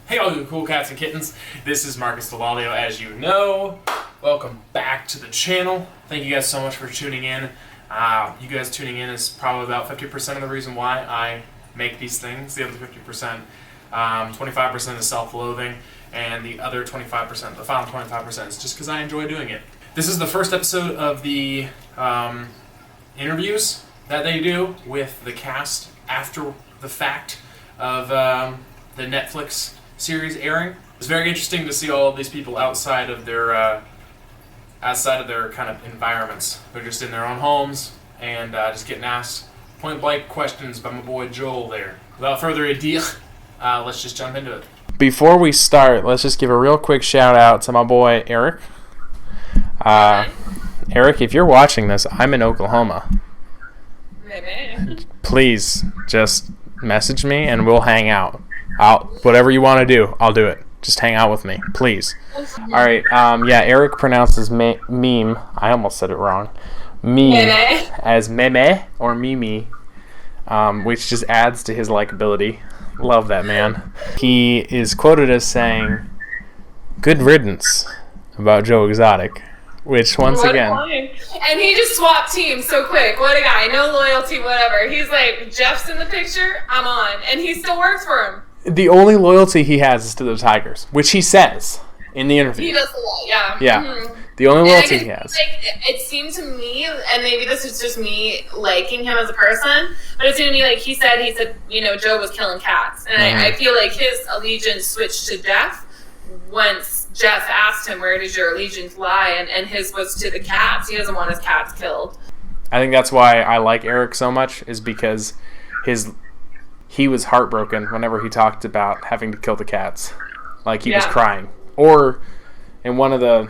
Hey all you cool cats and kittens, this is Marcus Dell'Olio, as you know. Welcome back to the channel. Thank you guys so much for tuning in. You guys tuning in is probably about 50% of the reason why I make these things. The other 50%, 25% is self-loathing, and the other 25%, the final 25% is just because I enjoy doing it. This is the first episode of the interviews that they do with the cast after the fact of the Netflix series airing. It's very interesting to see all of these people outside of their kind of environments. They're just in their own homes and just getting asked point blank questions by my boy Joel there. Without further ado, let's just jump into it. Before we start, let's just give a real quick shout out to my boy Eric. Eric, if you're watching this, I'm in Oklahoma. Maybe. Please just message me and we'll hang out. Whatever you want to do, I'll do it. Just hang out with me, please. All right. Yeah, Eric pronounces meme. I almost said it wrong. Meme as meme or mimi, which just adds to his likability. Love that man. He is quoted as saying, "Good riddance" about Joe Exotic, which once again. And he just swapped teams so quick. What a guy. No loyalty, whatever. He's like, Jeff's in the picture, I'm on. And he still works for him. The only loyalty he has is to the Tigers, which he says in the interview. He does a lot, yeah. Yeah. Mm-hmm. The only loyalty he has. Like, it seemed to me, and maybe this is just me liking him as a person, but it seemed to me like he said, Joe was killing cats. And I feel like his allegiance switched to Jeff once Jeff asked him, where does your allegiance lie? And his was to the cats. He doesn't want his cats killed. I think that's why I like Eric so much, is because he was heartbroken whenever he talked about having to kill the cats. Like, he was crying. Or, in one of the...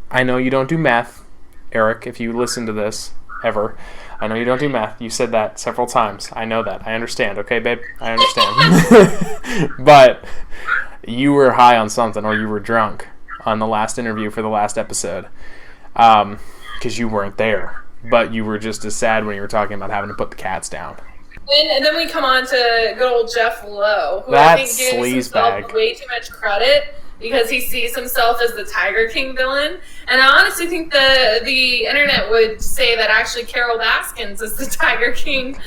I know you don't do math, Eric, if you listen to this, ever. I know you don't do math. You said that several times. I know that. I understand. Okay, babe? I understand. But you were high on something, or you were drunk on the last interview for the last episode. Because you weren't there. But you were just as sad when you were talking about having to put the cats down. And then we come on to good old Jeff Lowe, who that I think gives himself way too much credit because he sees himself as the Tiger King villain. And I honestly think the internet would say that actually Carol Baskins is the Tiger King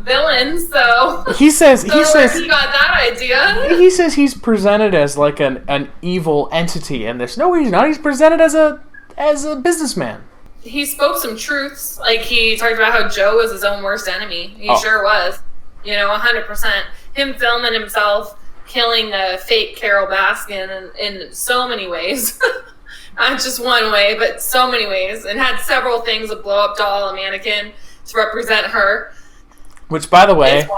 villain. So he says he got that idea. He says he's presented as like an evil entity in this. No, he's not. He's presented as a businessman. He spoke some truths. Like, he talked about how Joe was his own worst enemy. He sure was. 100%. Him filming himself killing a fake Carol Baskin in so many ways. Not just one way, but so many ways. And had several things, a blow-up doll, a mannequin, to represent her. Which, by the way,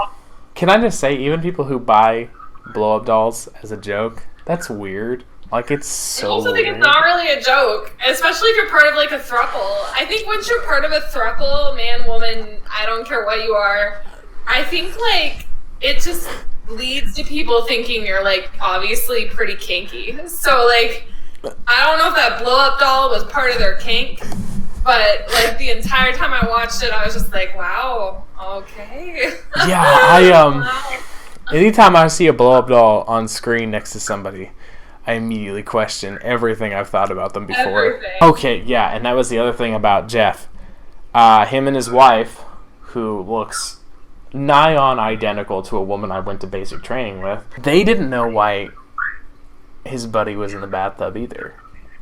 can I just say, even people who buy blow-up dolls as a joke, that's weird. Like, it's so I also think it's not really a joke, especially if you're part of, like, a throuple. I think once you're part of a throuple, man, woman, I don't care what you are, I think, like, it just leads to people thinking you're, like, obviously pretty kinky. So, like, I don't know if that blow-up doll was part of their kink, but, like, the entire time I watched it, I was just like, wow, okay. Yeah, anytime I see a blow-up doll on screen next to somebody, I immediately question everything I've thought about them before. Everything. Okay, yeah, and that was the other thing about Jeff. Him and his wife, who looks nigh on identical to a woman I went to basic training with, they didn't know why his buddy was in the bathtub either,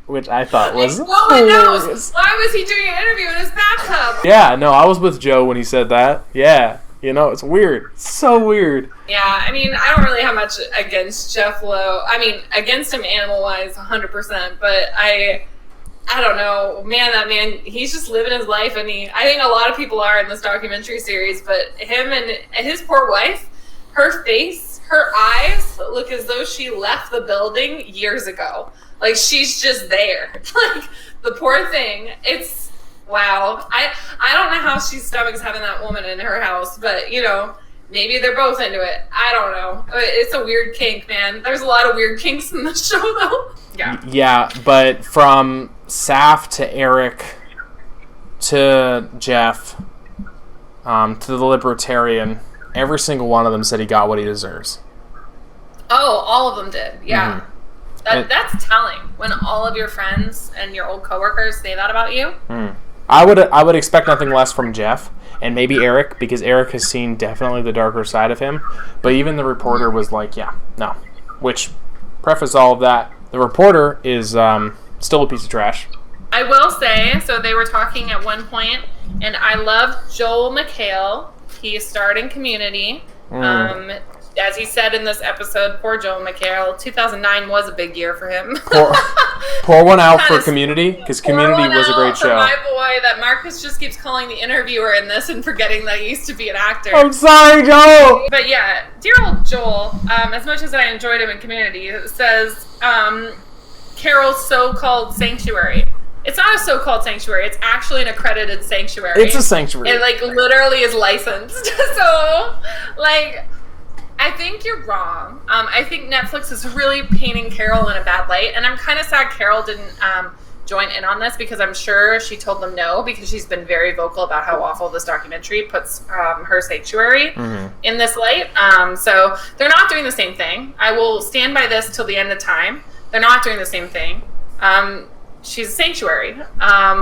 which I thought was hilarious. Why was he doing an interview in his bathtub? Yeah, no, I was with Joe when he said that. Yeah. It's weird. It's so weird. Yeah, I mean, I don't really have much against Jeff Lowe. I mean, against him animal-wise, 100%. But I don't know. Man, that man, he's just living his life. And I think a lot of people are in this documentary series. But him and his poor wife, her face, her eyes look as though she left the building years ago. Like, she's just there. Like, the poor thing. It's... Wow. I don't know how she stomachs having that woman in her house, but, maybe they're both into it. I don't know. It's a weird kink, man. There's a lot of weird kinks in the show, though. Yeah. Yeah, but from Saf to Eric to Jeff to the Libertarian, every single one of them said he got what he deserves. Oh, all of them did. Yeah. Mm-hmm. That's telling when all of your friends and your old coworkers say that about you. I would expect nothing less from Jeff and maybe Eric, because Eric has seen definitely the darker side of him. But even the reporter was like, yeah, no. Which, preface all of that, the reporter is still a piece of trash. I will say, so they were talking at one point, and I love Joel McHale. He starred in Community. As he said in this episode, poor Joel McHale, 2009 was a big year for him. Pour one out for Community, because Community was a great show. My boy, that Marcus just keeps calling the interviewer in this and forgetting that he used to be an actor. I'm sorry, Joel! But yeah, dear old Joel, as much as I enjoyed him in Community, it says Carol's so-called sanctuary. It's not a so-called sanctuary. It's actually an accredited sanctuary. It's a sanctuary. It, literally is licensed. So, I think you're wrong. I think Netflix is really painting Carol in a bad light, and I'm kind of sad Carol didn't join in on this, because I'm sure she told them no, because she's been very vocal about how awful this documentary puts her sanctuary in this light. So they're not doing the same thing. I will stand by this till the end of time. They're not doing the same thing. She's a sanctuary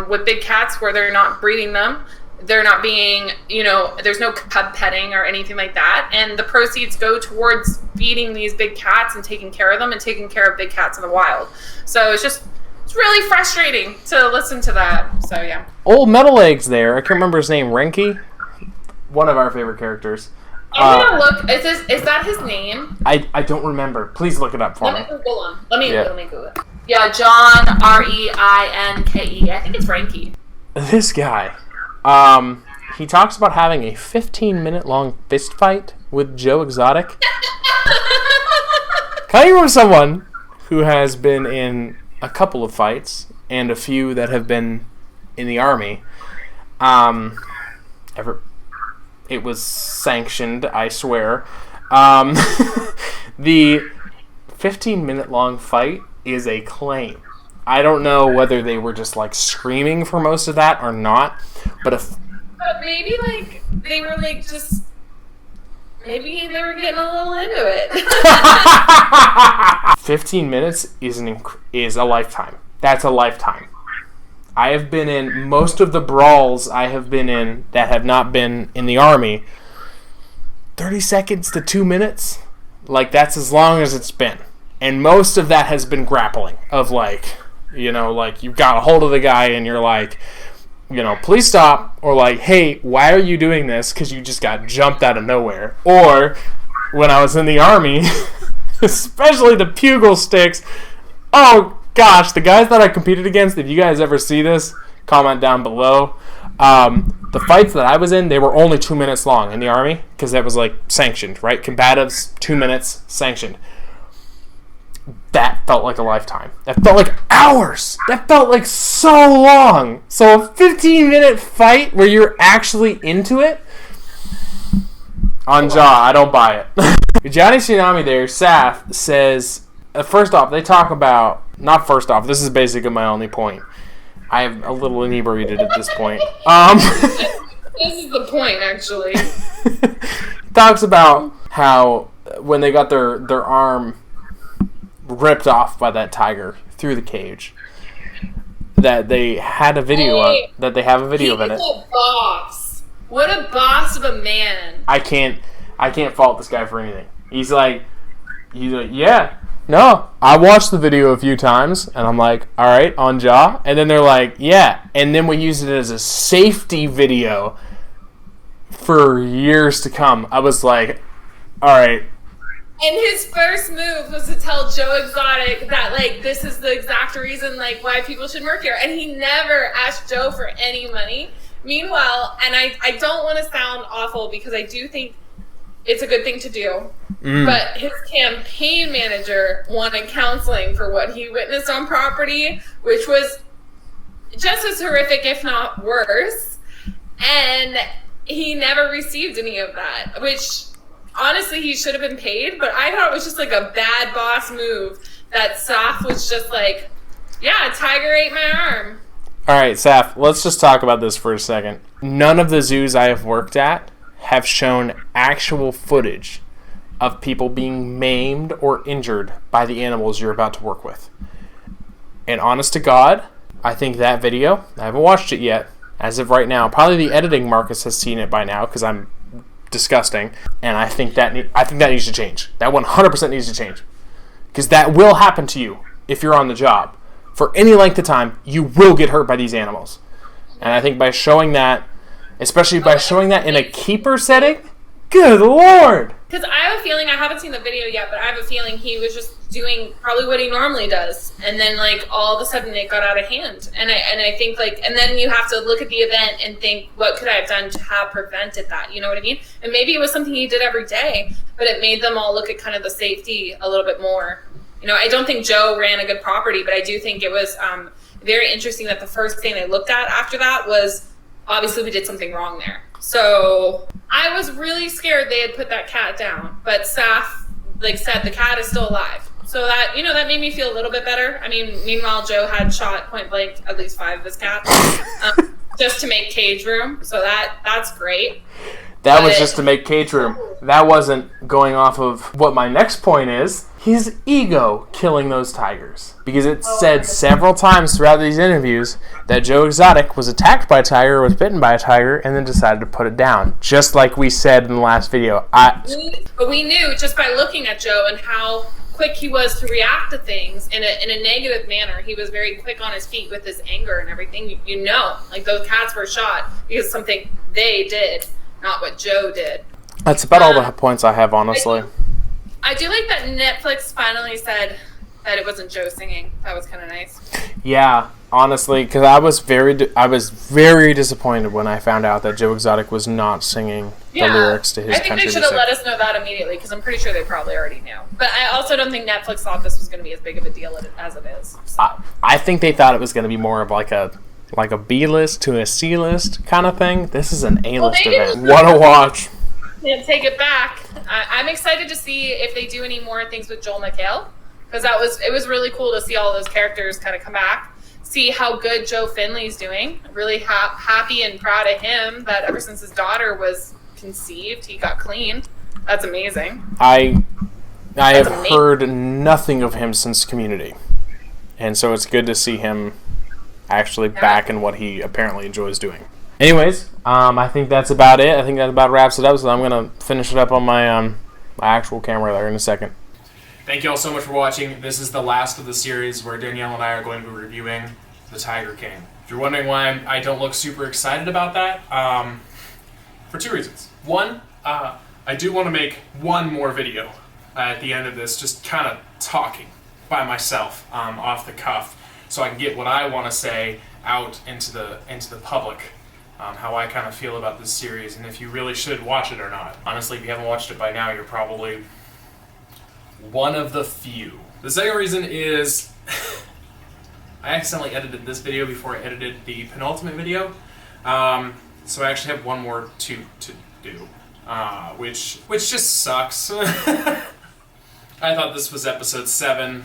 with big cats where they're not breeding them. They're not being, there's no cub petting or anything like that. And the proceeds go towards feeding these big cats and taking care of them and taking care of big cats in the wild. So it's really frustrating to listen to that. So, yeah. Old Metal Legs there. I can't remember his name. Renke? One of our favorite characters. I'm going to look. Is that his name? I don't remember. Please look it up for me. Let me Google him. Let me Google it. Yeah, John, Renke. I think it's Renke. This guy. He talks about having a 15-minute long fist fight with Joe Exotic. Coming from someone who has been in a couple of fights and a few that have been in the Army, it was sanctioned, I swear. The 15-minute long fight is a claim. I don't know whether they were just screaming for most of that or not, but maybe they were maybe they were getting a little into it. 15 minutes is a lifetime. That's a lifetime. I have been in most of the brawls I have been in that have not been in the Army. 30 seconds to 2 minutes, that's as long as it's been, and most of that has been grappling of you've got a hold of the guy and you're please stop, or hey, why are you doing this? Because you just got jumped out of nowhere. Or when I was in the Army, especially the pugil sticks. Oh gosh, the guys that I competed against, if you guys ever see this, comment down below. The fights that I was in, they were only 2 minutes long in the Army, because that was sanctioned, right? Combatives, 2 minutes, sanctioned. That felt like a lifetime. That felt like hours. That felt so long. So a 15-minute fight where you're actually into it? On Jaw, I don't buy it. Johnny Tsunami there, Saf, says, first off, they talk about, not first off, this is basically my only point. I am a little inebriated at this point. This is the point, actually. He talks about how when they got their arm ripped off by that tiger through the cage, that they had a video that they have a video of it. He's a boss. What a boss of a man. I can't fault this guy for anything. He's like, yeah, no, I watched the video a few times, and I'm like, all right, on Jaw, and then they're like, yeah, and then we used it as a safety video for years to come. I was like, all right. And his first move was to tell Joe Exotic that, this is the exact reason, why people should work here. And he never asked Joe for any money. Meanwhile, and I don't want to sound awful, because I do think it's a good thing to do, but his campaign manager wanted counseling for what he witnessed on property, which was just as horrific, if not worse. And he never received any of that, which... honestly, he should have been paid, but I thought it was just a bad boss move that Saf was just yeah, tiger ate my arm. All right, Saf, let's just talk about this for a second. None of the zoos I have worked at have shown actual footage of people being maimed or injured by the animals you're about to work with. And honest to God, I think that video, I haven't watched it yet, as of right now, probably the editing Marcus has seen it by now because I'm disgusting, and I think that needs to change. That 100% needs to change, because that will happen to you if you're on the job. For any length of time, you will get hurt by these animals. And I think by showing that, especially by showing that in a keeper setting, good Lord! Because I have a feeling, I haven't seen the video yet, but I have a feeling he was just doing probably what he normally does. And then, like, all of a sudden it got out of hand. And I think, like, and then you have to look at the event and think, what could I have done to have prevented that? You know what I mean? And maybe it was something he did every day, but it made them all look at kind of the safety a little bit more. You know, I don't think Joe ran a good property, but I do think it was very interesting that the first thing they looked at after that was, obviously we did something wrong there. So I was really scared they had put that cat down, but Saf, like, said the cat is still alive. So that, you know, that made me feel a little bit better. I mean, meanwhile, Joe had shot point blank at least 5 of his cats just to make cage room. So that's great. That was just to make cage room. That wasn't going off of what my next point is. His ego killing those tigers. Because it said several times throughout these interviews that Joe Exotic was attacked by a tiger, was bitten by a tiger, and then decided to put it down. Just like we said in the last video. But we knew just by looking at Joe and how quick he was to react to things in a negative manner. He was very quick on his feet with his anger and everything. You know, like, those cats were shot because something they did, not what Joe did. That's about all the points I have, honestly. I do like that Netflix finally said that it wasn't Joe singing. That was kind of nice. Yeah, honestly, because I was very disappointed when I found out that Joe Exotic was not singing the lyrics to his country music. I think they should have let us know that immediately, because I'm pretty sure they probably already knew. But I also don't think Netflix thought this was going to be as big of a deal as it is. So. I think they thought it was going to be more of like a B-list to a C-list kind of thing. This is an A-list event. What a watch. Yeah, take it back. I'm excited to see if they do any more things with Joel McHale, because it was really cool to see all those characters kind of come back, see how good Joe Finley's doing. Really happy and proud of him that ever since his daughter was conceived, he got clean. That's amazing. I have heard nothing of him since Community, and so it's good to see him actually back in what he apparently enjoys doing. Anyways, I think that's about it. I think that about wraps it up, so I'm going to finish it up on my my actual camera there in a second. Thank you all so much for watching. This is the last of the series where Danielle and I are going to be reviewing The Tiger King. If you're wondering why I don't look super excited about that, for 2 reasons. One, I do want to make one more video at the end of this, just kind of talking by myself off the cuff, so I can get what I want to say out into the public. How I kind of feel about this series, and if you really should watch it or not. Honestly, if you haven't watched it by now, you're probably one of the few. The second reason is I accidentally edited this video before I edited the penultimate video, so I actually have one more to do, which just sucks. I thought this was episode 7.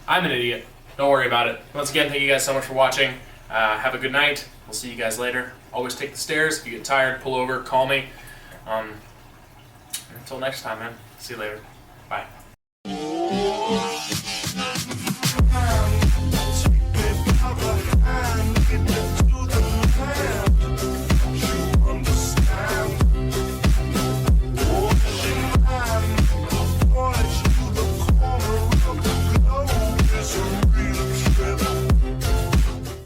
I'm an idiot. Don't worry about it. Once again, thank you guys so much for watching. Have a good night. We'll see you guys later. Always take the stairs. If you get tired, pull over, call me. Until next time, man. See you later. Bye.